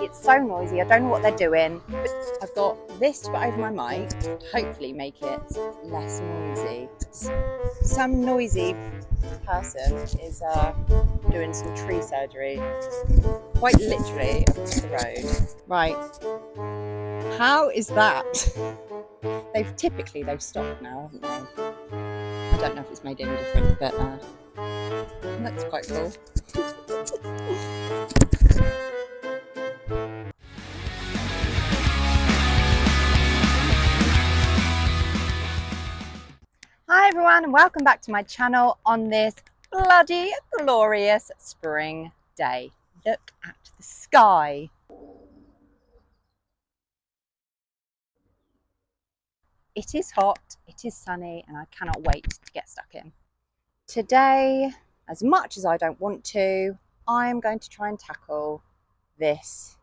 It's so noisy. I don't know what they're doing. I've got this to put over my mic to hopefully make it less noisy. Some noisy person is doing some tree surgery quite literally across the road. Right. How is that? They've stopped now, haven't they? I don't know if it's made any difference, but that's quite cool. Hi everyone, and welcome back to my channel on this bloody glorious spring day. Look at the sky. It is hot, it is sunny, and I cannot wait to get stuck in. Today, as much as I don't want to, I am going to try and tackle this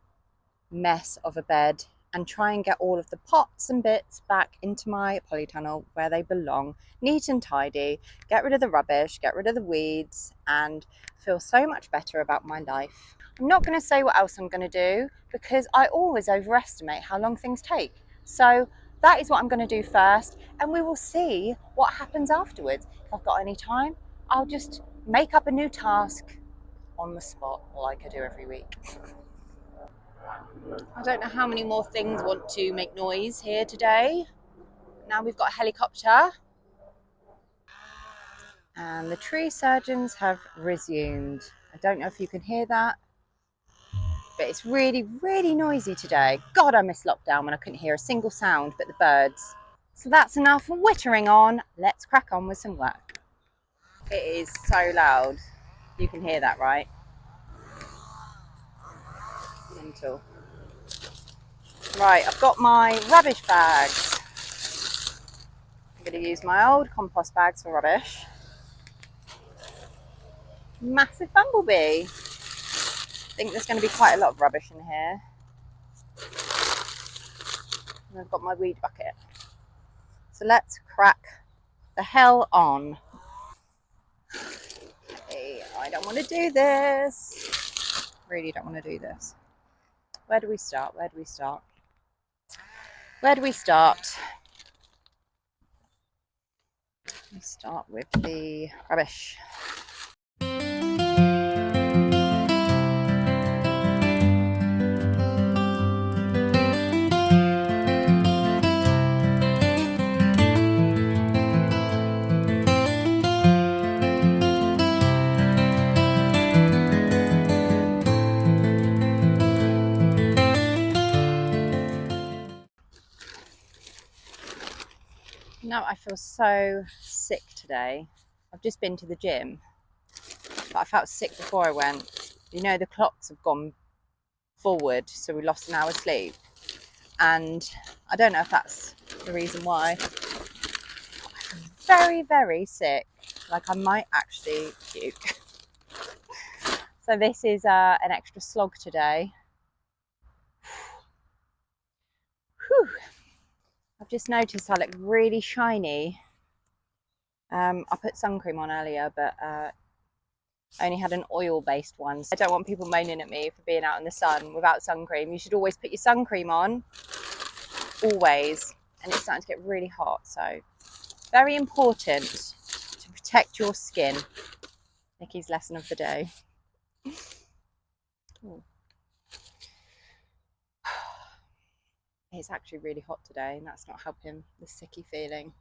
mess of a bed and try and get all of the pots and bits back into my polytunnel where they belong, neat and tidy, get rid of the rubbish, get rid of the weeds, and feel so much better about my life. I'm not going to say what else I'm going to do because I always overestimate how long things take. So that is what I'm going to do first, and we will see what happens afterwards. If I've got any time, I'll just make up a new task on the spot like I do every week. I don't know how many more things want to make noise here today. Now we've got a helicopter. And the tree surgeons have resumed. I don't know if you can hear that, but it's really, really noisy today. God, I miss lockdown when I couldn't hear a single sound but the birds. So that's enough whittering on. Let's crack on with some work. It is so loud. You can hear that, right? Mental. Right, I've got my rubbish bags. I'm going to use my old compost bags for rubbish. Massive bumblebee. I think there's going to be quite a lot of rubbish in here. And I've got my weed bucket. So let's crack the hell on. Hey, I don't want to do this. Really don't want to do this. Where do we start? Where do we start? Where do we start? We start with the rubbish. No, I feel so sick today. I've just been to the gym, but I felt sick before I went. You know, the clocks have gone forward, so we lost an hour's sleep. And I don't know if that's the reason why. I'm very, very sick. Like I might actually puke. So this is an extra slog today. Whew. I've just noticed I look really shiny. I put sun cream on earlier, but I only had an oil-based one. So I don't want people moaning at me for being out in the sun without sun cream. You should always put your sun cream on, always. And it's starting to get really hot, so very important to protect your skin. Nikki's lesson of the day. Ooh. It's actually really hot today, and that's not helping the sicky feeling.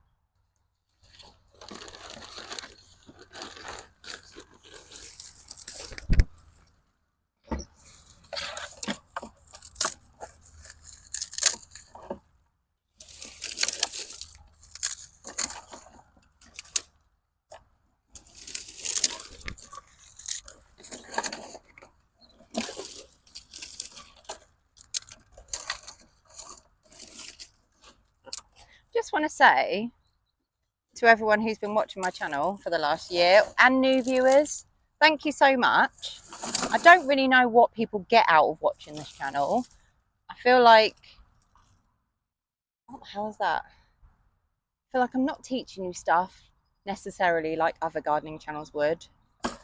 Just want to say to everyone who's been watching my channel for the last year and new viewers, thank you so much. I don't really know what people get out of watching this channel. I feel like, what the hell is that? I feel like I'm not teaching you stuff necessarily like other gardening channels would, but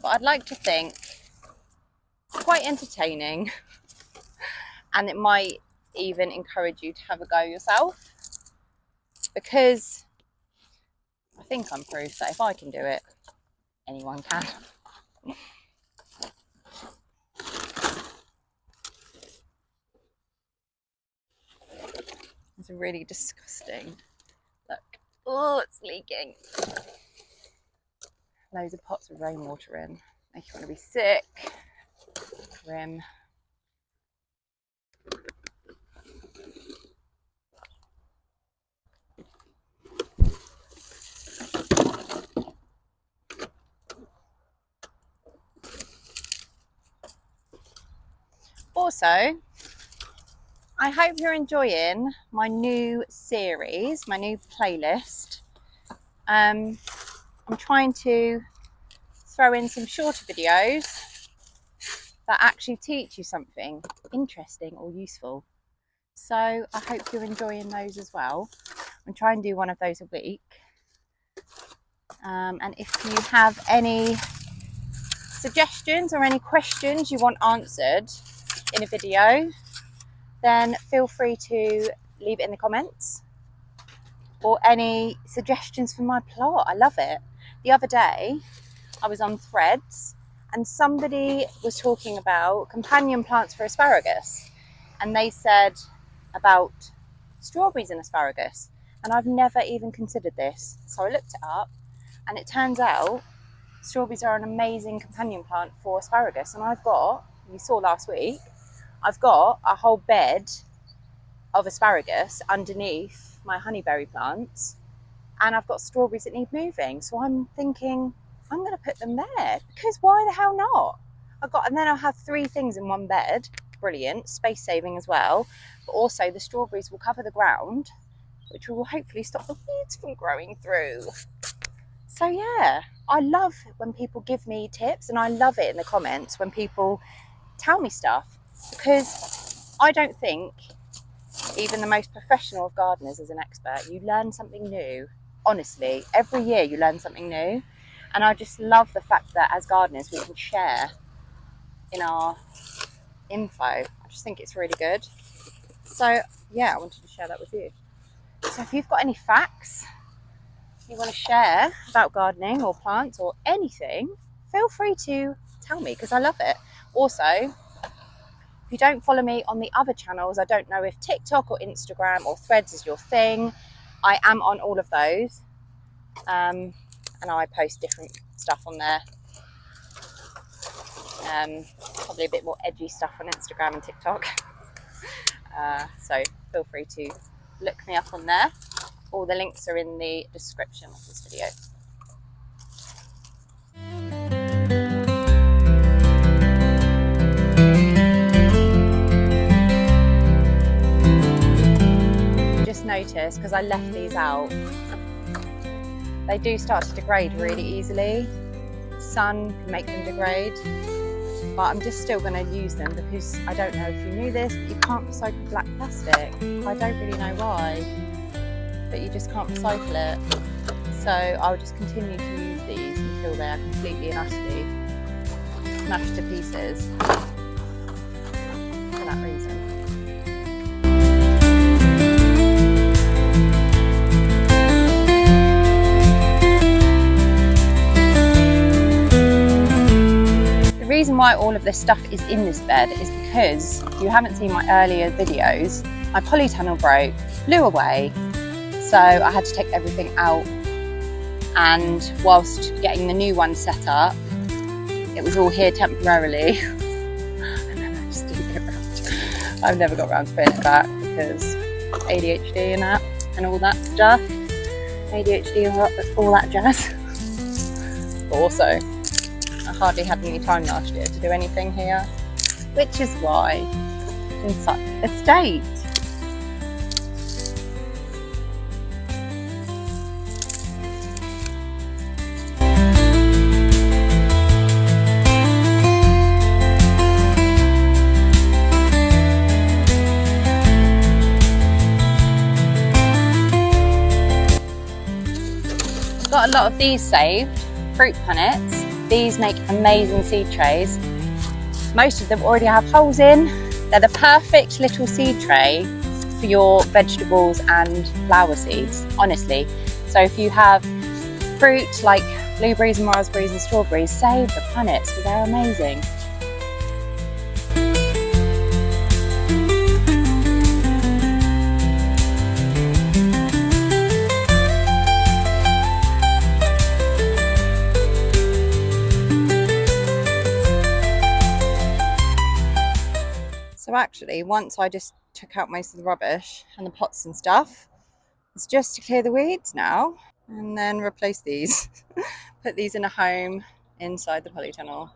I'd like to think it's quite entertaining. and it might even encourage you to have a go yourself, because I think I'm proof that if I can do it, anyone can. It's really disgusting. Look. Oh, it's leaking. Loads of pots with rainwater in. Make you want to be sick. Grim. Also, I hope you're enjoying my new series, my new playlist. I'm trying to throw in some shorter videos that actually teach you something interesting or useful. So I hope you're enjoying those as well. I'm trying to do one of those a week. And if you have any suggestions or any questions you want answered in a video, then feel free to leave it in the comments, or any suggestions for my plot. I love it. The other day I was on Threads and somebody was talking about companion plants for asparagus, and they said about strawberries and asparagus, and I've never even considered this. So I looked it up, and it turns out strawberries are an amazing companion plant for asparagus. And I've got, you saw last week, I've got a whole bed of asparagus underneath my honeyberry plants, and I've got strawberries that need moving. So I'm thinking I'm going to put them there, because why the hell not? And then I'll have 3 things in one bed. Brilliant, space saving as well. But also the strawberries will cover the ground, which will hopefully stop the weeds from growing through. So yeah, I love when people give me tips, and I love it in the comments when people tell me stuff, because I don't think even the most professional of gardeners is an expert. You learn something new. Honestly, every year you learn something new. And I just love the fact that as gardeners we can share in our info. I just think it's really good. So yeah, I wanted to share that with you. So if you've got any facts you want to share about gardening or plants or anything, feel free to tell me, because I love it. Also, if you don't follow me on the other channels, I don't know if TikTok or Instagram or Threads is your thing. I am on all of those, and I post different stuff on there. Probably a bit more edgy stuff on Instagram and TikTok. So feel free to look me up on there. All the links are in the description of this video. Just noticed, because I left these out, they do start to degrade really easily. Sun can make them degrade, but I'm just still going to use them, because I don't know if you knew this, but you can't recycle black plastic. I don't really know why, but you just can't recycle it. So I'll just continue to use these until they are completely and utterly smashed to pieces for that reason. The reason why all of this stuff is in this bed is because, if you haven't seen my earlier videos, my polytunnel broke, blew away. So I had to take everything out, and whilst getting the new one set up, it was all here temporarily. I've never got around to putting it back, because ADHD and that, and all that stuff. ADHD and all that jazz. But also, I hardly had any time last year to do anything here, which is why it's in such a state. Got a lot of these saved, fruit punnets. These make amazing seed trays. Most of them already have holes in, They're the perfect little seed tray for your vegetables and flower seeds, honestly. So if you have fruit like blueberries and raspberries and strawberries, save the planets because they're amazing. So actually, once I just took out most of the rubbish and the pots and stuff, it's just to clear the weeds now and then replace these. Put these in a home inside the polytunnel.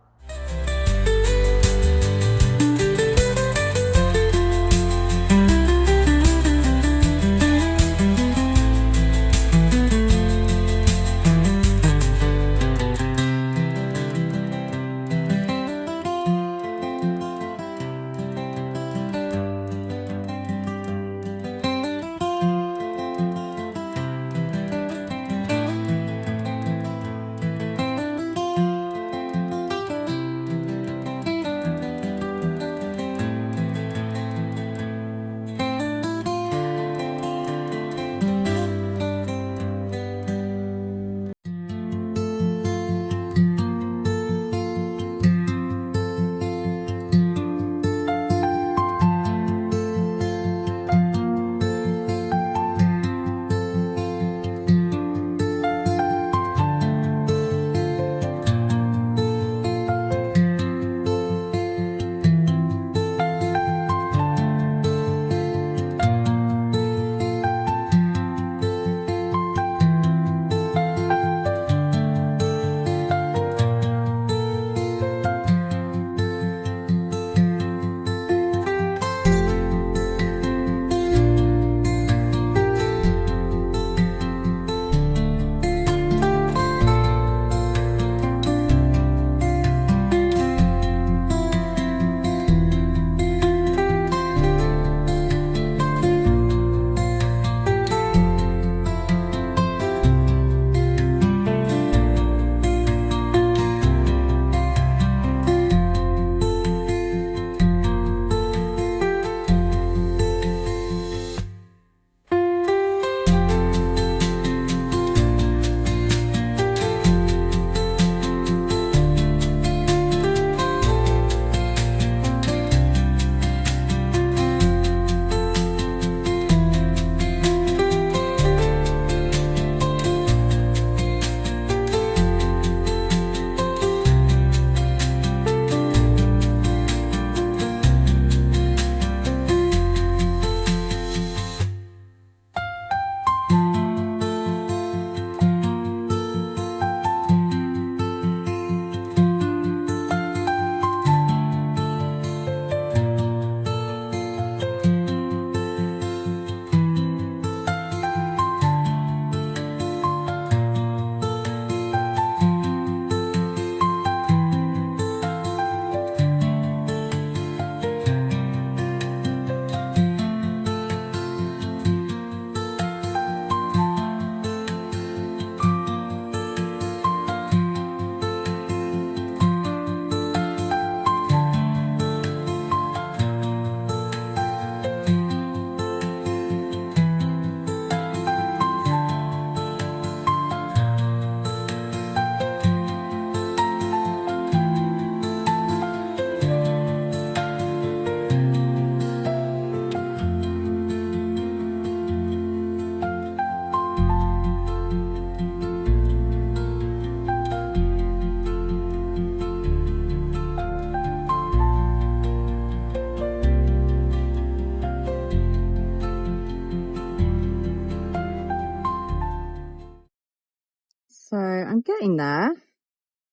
So I'm getting there,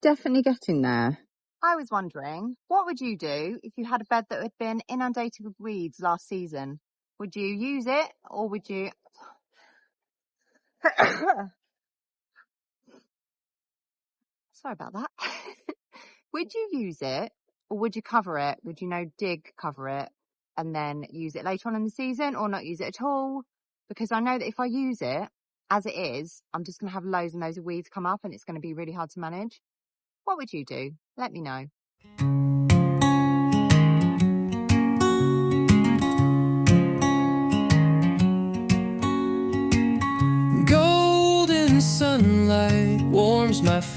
definitely getting there. I was wondering, what would you do if you had a bed that had been inundated with weeds last season? Would you use it or would you... Sorry about that. Would you use it or would you cover it? Would you cover it and then use it later on in the season or not use it at all? Because I know that if I use it as it is, I'm just going to have loads and loads of weeds come up and it's going to be really hard to manage. What would you do? Let me know.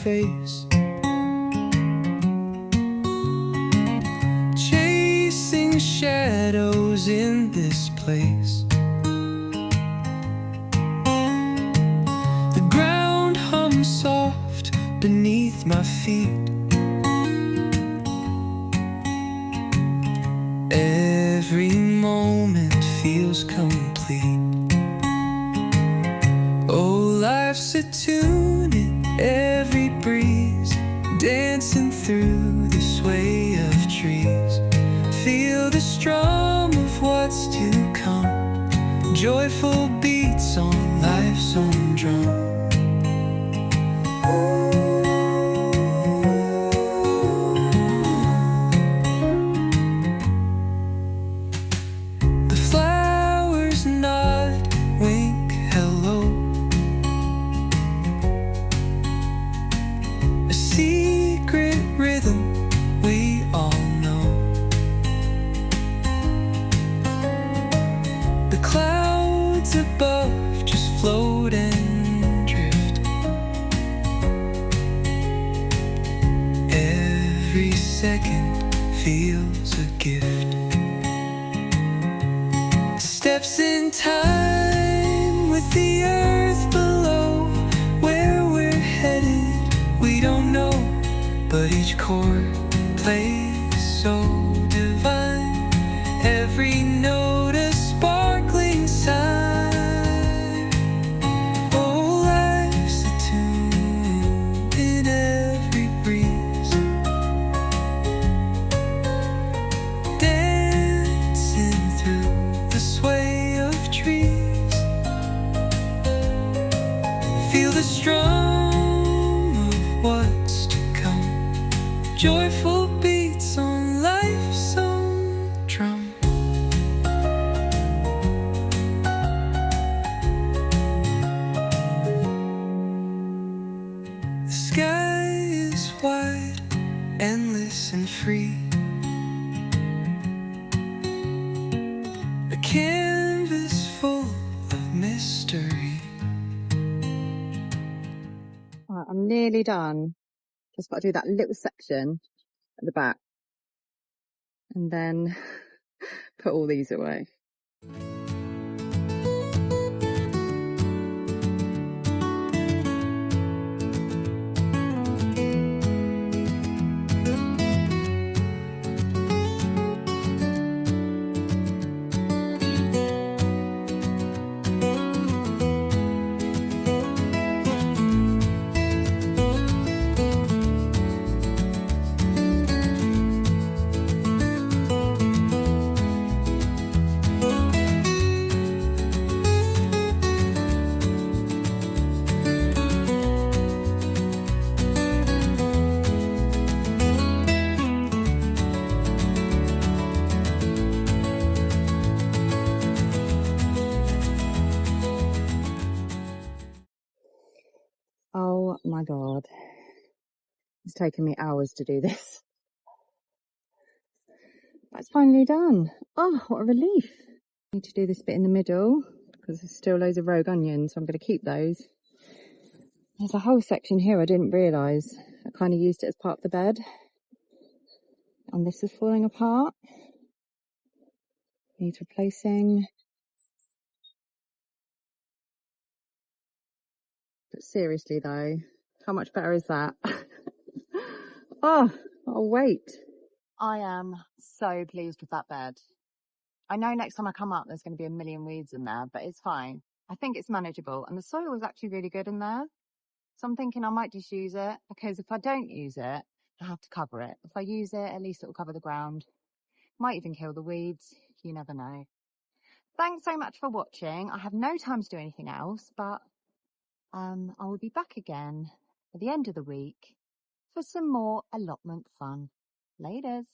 face, chasing shadows in this place. The ground hums soft beneath my feet. Every moment feels complete. Oh, life's a tune in every breeze, dancing through the sway of trees. Feel the strum of what's to come, joyful beats on life's own drum. The flowers nod, wink, hello. A secret rhythm we all know. The clouds above just float and drift. Every second feels a gift. Steps in time with the earth below. Where we're headed, we don't know, but each chord plays so divine. Every note a sparkling sign. Oh, life's a tune in every breeze, dancing through the sway of trees. Feel the strum of what's to come, joyful beats on life's own drum. The sky is wide, endless and free. A canvas full of mystery. Right, I'm nearly done. Just got to do that little section at the back and then put all these away. Oh my God. It's taken me hours to do this. That's finally done. Oh, what a relief. I need to do this bit in the middle because there's still loads of rogue onions, so I'm going to keep those. There's a whole section here I didn't realise. I kind of used it as part of the bed. And this is falling apart. Needs replacing. But seriously though, how much better is that? Oh, wait. I am so pleased with that bed. I know next time I come up there's going to be a million weeds in there, but it's fine. I think it's manageable, and the soil is actually really good in there. So I'm thinking I might just use it, because if I don't use it, I have to cover it. If I use it, at least it will cover the ground. Might even kill the weeds. You never know. Thanks so much for watching. I have no time to do anything else, but I will be back again at the end of the week for some more allotment fun. Laters.